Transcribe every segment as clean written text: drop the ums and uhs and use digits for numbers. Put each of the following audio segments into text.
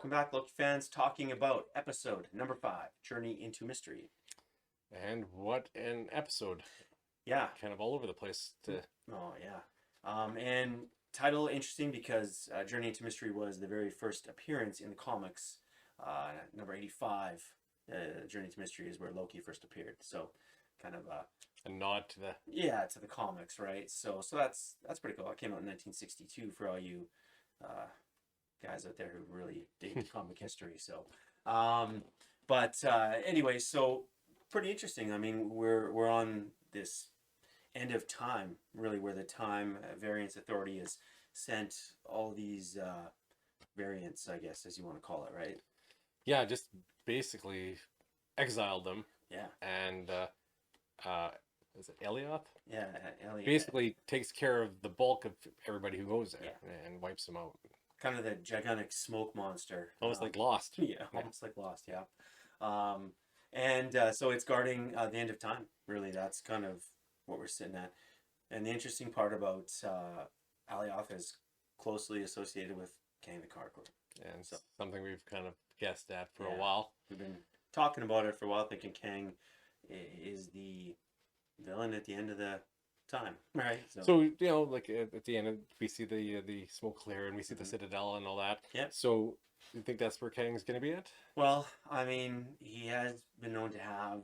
welcome back, Loki fans, talking about episode number 5, Journey into Mystery. And what an episode. Yeah. Kind of all over the place. Oh, yeah. And title interesting because Journey into Mystery was the very first appearance in the comics. Number 85, Journey into Mystery is where Loki first appeared. So kind of a nod to the... Yeah, to the comics, right? So that's pretty cool. It came out in 1962 for all you guys out there who really dig comic history. So, anyway, so pretty interesting. I mean, we're on this end of time, really, where the time variance authority has sent all these variants, I guess, as you want to call it, right? Yeah, just basically exiled them. Yeah. And is it Alioth? Yeah, Alioth. Basically takes care of the bulk of everybody who goes there and wipes them out. Kind of the gigantic smoke monster. Almost like Lost. Yeah, almost like Lost, yeah. So it's guarding the end of time, really. That's kind of what we're sitting at. And the interesting part about Alioth is closely associated with Kang the Conqueror. And so something we've kind of guessed at for a while. We've been talking about it for a while, thinking Kang is the villain at the end of the time, right? So you know, like at the end, we see the smoke clear and we see the Citadel and all that. Yeah. So you think that's where Kang's going to be at? Well, I mean, he has been known to have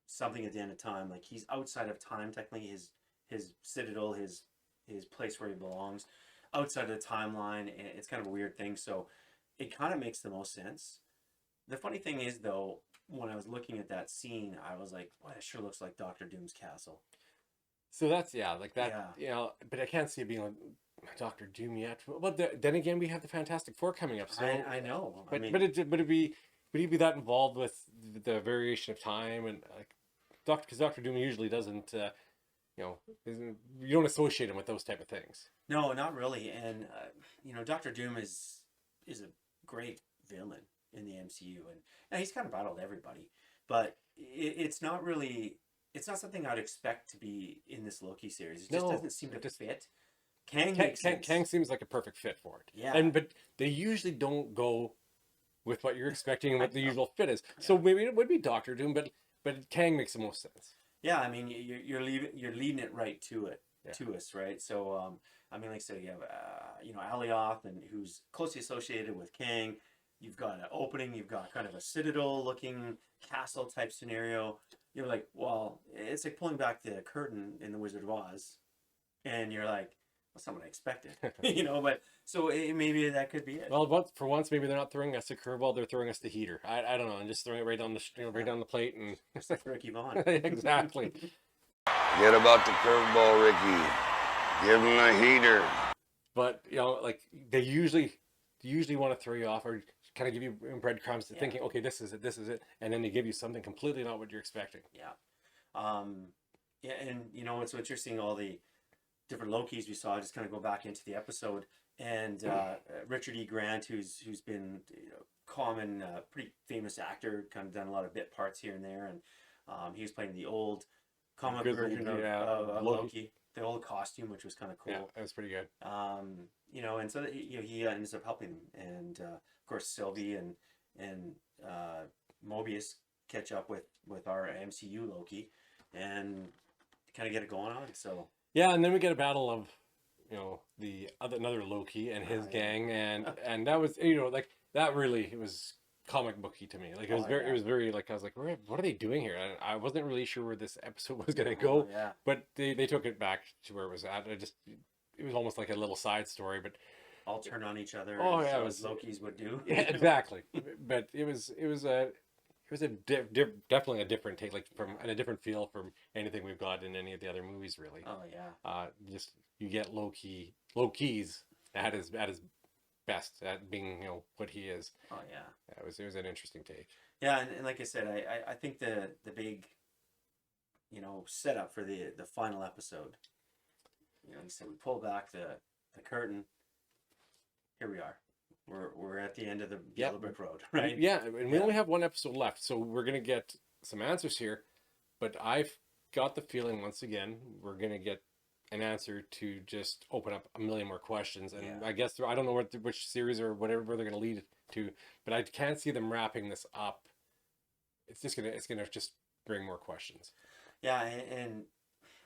something at the end of time. Like, he's outside of time, technically. His Citadel, his place where he belongs, outside of the timeline. And it's kind of a weird thing. So it kind of makes the most sense. The funny thing is, though, when I was looking at that scene, I was like, "Boy, that sure looks like Doctor Doom's castle." So that's like that, you know, but I can't see it being like Doctor Doom yet. But then again, we have the Fantastic Four coming up. So I know, but would he be that involved with the variation of time and like because Doctor Doom usually doesn't, you know, you don't associate him with those type of things. No, not really. And you know, Doctor Doom is a great villain in the MCU, and he's kind of battled everybody, but it's not something I'd expect to be in this Loki series. It just doesn't seem to fit. Kang seems like a perfect fit for it. Yeah. But they usually don't go with what you're expecting and what the usual fit is. Yeah. So maybe it would be Doctor Doom, but Kang makes the most sense. Yeah, I mean, you're leading it right to it, to us, right? So I mean, like I said, you have you know, Alioth, and who's closely associated with Kang. You've got an opening. You've got kind of a Citadel-looking castle type scenario. You're like, well, it's like pulling back the curtain in The Wizard of Oz, and you're like, that's not what I expected, you know. But so maybe that could be it. Well, for once, maybe they're not throwing us a curveball; they're throwing us the heater. I don't know, and just throwing it right down right down the plate, and it's like Ricky Vaughn. Exactly. Get about the curveball, Ricky. Give him the heater. But you know, like they usually want to throw you off or kind of give you breadcrumbs to thinking, okay, this is it, and then they give you something completely not what you're expecting. Yeah, and you know, so you're seeing all the different Lokis we saw. Just kind of go back into the episode, and Richard E. Grant, who's been, you know, common, pretty famous actor, kind of done a lot of bit parts here and there, and he was playing the old comic version of Loki, the old costume, which was kind of cool. Yeah, that was pretty good. You know, and so he ends up helping them, and of course Sylvie and Mobius catch up with our MCU Loki, and kind of get it going on. So yeah, and then we get a battle of, you know, another Loki and his gang, and that was, you know, like that really, it was comic booky to me. Like it was very like, I was like, what are they doing here? I wasn't really sure where this episode was gonna go. Yeah. But they took it back to where it was at. It was almost like a little side story, but all turn on each other. Oh yeah, as Lokis would do. Yeah, exactly. But it was definitely a different take, like and a different feel from anything we've got in any of the other movies, really. Oh yeah. Just you get Lokis at his best at being, you know, what he is. Oh yeah. It was an interesting take. Yeah, and like I said, I think the big, you know, setup for the final episode. You know, so we pull back the curtain. Here we are. We're at the end of the Yellow Brick Road, right? Yeah, and we only have one episode left, so we're gonna get some answers here. But I've got the feeling once again we're gonna get an answer to just open up a million more questions. And Yeah. I guess I don't know which series or whatever they're going to lead to, but I can't see them wrapping this up. It's gonna just bring more questions. Yeah, and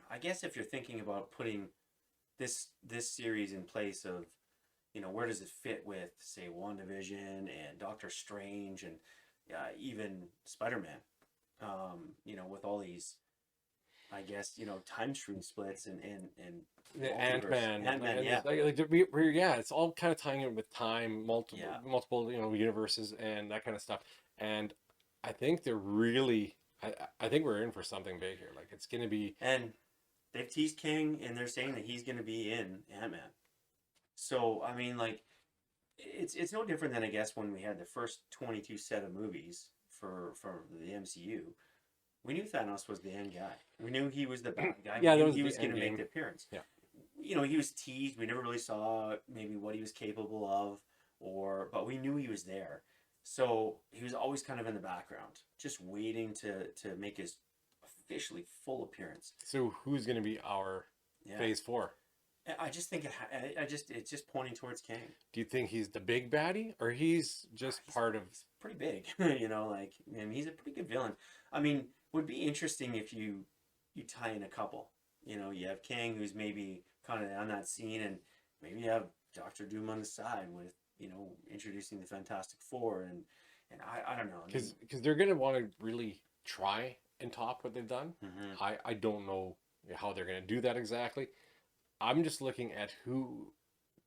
I guess if you're thinking about putting this series in place of, where does it fit with, say, WandaVision and Doctor Strange and even Spider-Man, with all these, I guess, time stream splits and The multiverse. AntMan, yeah. it's all kind of tying in with time, Yeah. multiple universes and that kind of stuff. And I think they're really, I think we're in for something big here. Like it's gonna be, And they've teased King, and they're saying that he's going to be in Ant-Man. So, I mean, like, it's no different than, I guess, when we had the first 22 set of movies for the MCU. We knew Thanos was the end guy. We knew he was the bad guy. Yeah, we that knew was he the was going to end make game. the appearance. Yeah. He was teased. We never really saw maybe what he was capable of, but we knew he was there. So he was always kind of in the background, just waiting to make his officially full appearance. so who's gonna be our Yeah. Phase 4? I just think it's just pointing towards Kang. Do you think he's the big baddie, or he's just part of? He's pretty big, and he's a pretty good villain. I mean, would be interesting if you tie in a couple. You have Kang, who's maybe kind of on that scene, and maybe you have Doctor Doom on the side with introducing the Fantastic Four, and I don't know. Because they're gonna want to really try and top what they've done. Mhm. I don't know how they're gonna do that exactly. I'm just looking at who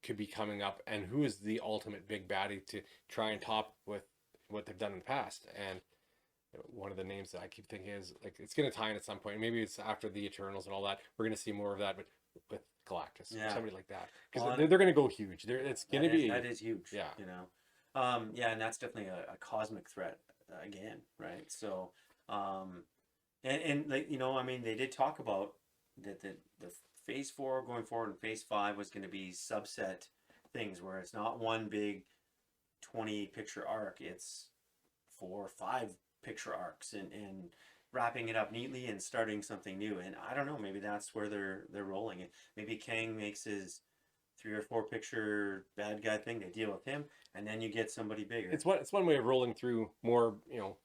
could be coming up and who is the ultimate big baddie to try and top with what they've done in the past. And one of the names that I keep thinking is like it's going to tie in at some point. Maybe it's after the Eternals and all that. We're going to see more of that, but with Galactus, or Yeah. somebody like that, because Well, they're going to go huge. It's going to be that is huge. yeah. And that's definitely a cosmic threat again, right? So, and like I mean, they did talk about that the Phase 4 going forward and Phase 5 was going to be subset things where it's not one big 20 picture arc, it's 4 or 5 picture arcs and wrapping it up neatly and starting something new. And I don't know, maybe that's where they're rolling it. Maybe Kang makes his 3 or 4 picture bad guy thing. They deal with him, and then you get somebody bigger. It's one way of rolling through more,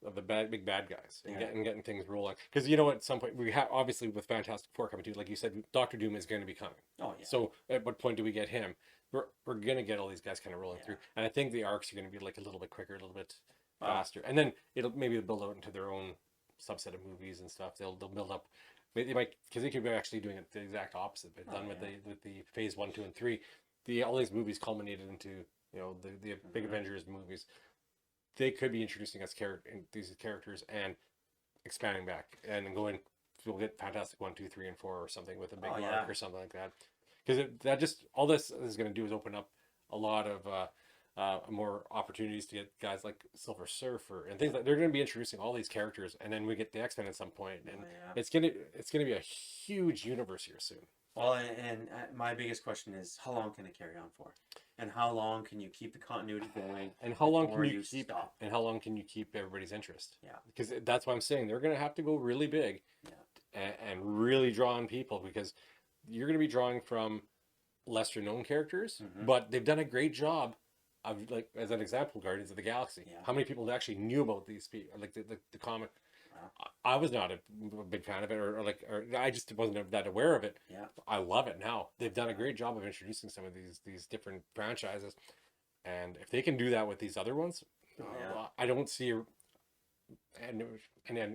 of the big bad guys and Yeah. getting things rolling. Because at some point we have obviously with Fantastic Four coming too, like you said, Doctor Doom is going to be coming. Oh yeah. So at what point do we get him? We're going to get all these guys kind of rolling Yeah. through, and I think the arcs are going to be like a little bit quicker, a little bit Wow. faster, and then it'll maybe build out into their own subset of movies and stuff. They'll build up. They might, because they could be actually doing it the exact opposite, but done with the Phase 1, 2, and 3. All these movies culminated into the big Avengers movies. They could be introducing us these characters and expanding back and going. We'll get Fantastic 1, 2, 3, and 4 or something with a big arc or something like that. Because that just all this is going to do is open up a lot of more opportunities to get guys like Silver Surfer and things like. They're going to be introducing all these characters, and then we get the X-Men at some point, and it's gonna be a huge universe here soon. Well, and my biggest question is, how long can it carry on for? And how long can you keep the continuity going? And how long can before you keep? stop? And how long can you keep everybody's interest? Yeah. Because that's what I'm saying. They're going to have to go really big, and really draw on people, because you're going to be drawing from lesser known characters, but they've done a great job of, like, as an example, Guardians of the Galaxy. Yeah. How many people actually knew about these people, like the comic? Wow. I was not a big fan of it, or I just wasn't that aware of it. Yeah. I love it now. They've done a great job of introducing some of these different franchises, and if they can do that with these other ones, I don't see an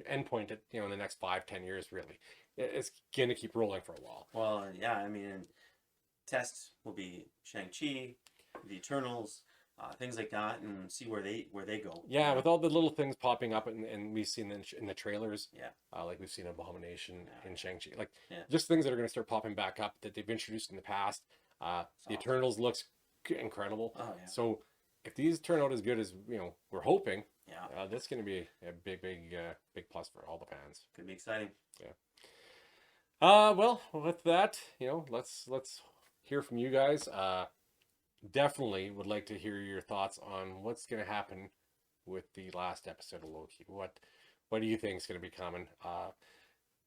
end point at in the next 5-10 years. Really, it's gonna keep rolling for a while. Well, yeah. I mean, tests will be Shang-Chi, the Eternals, things like that, and see where they go. Yeah, with all the little things popping up, and we've seen in the trailers. Yeah. Like we've seen Abomination in Shang-Chi, like Yeah. just things that are going to start popping back up that they've introduced in the past. The awesome. Eternals looks incredible. Oh yeah. So if these turn out as good as we're hoping, Yeah. that's going to be a big plus for all the fans. Could be exciting. Well, with that, let's hear from you guys. Definitely would like to hear your thoughts on what's going to happen with the last episode of Loki. What do you think is going to be coming?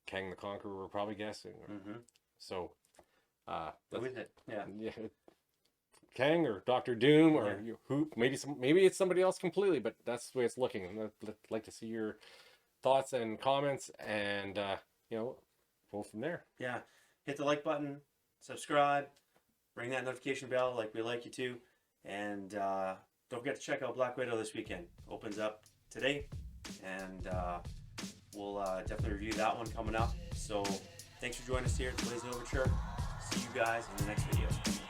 Kang the Conqueror, we're probably guessing. So Who is it? Yeah. Yeah, Kang or Doctor Doom or Yeah. who? Maybe it's somebody else completely, but that's the way it's looking. And I'd like to see your thoughts and comments, and go from there. Yeah. Hit the like button, subscribe, ring that notification bell like we like you to, and don't forget to check out Black Widow this weekend. Opens up today, and we'll definitely review that one coming up. So thanks for joining us here at the Blazing Overture. See you guys in the next video.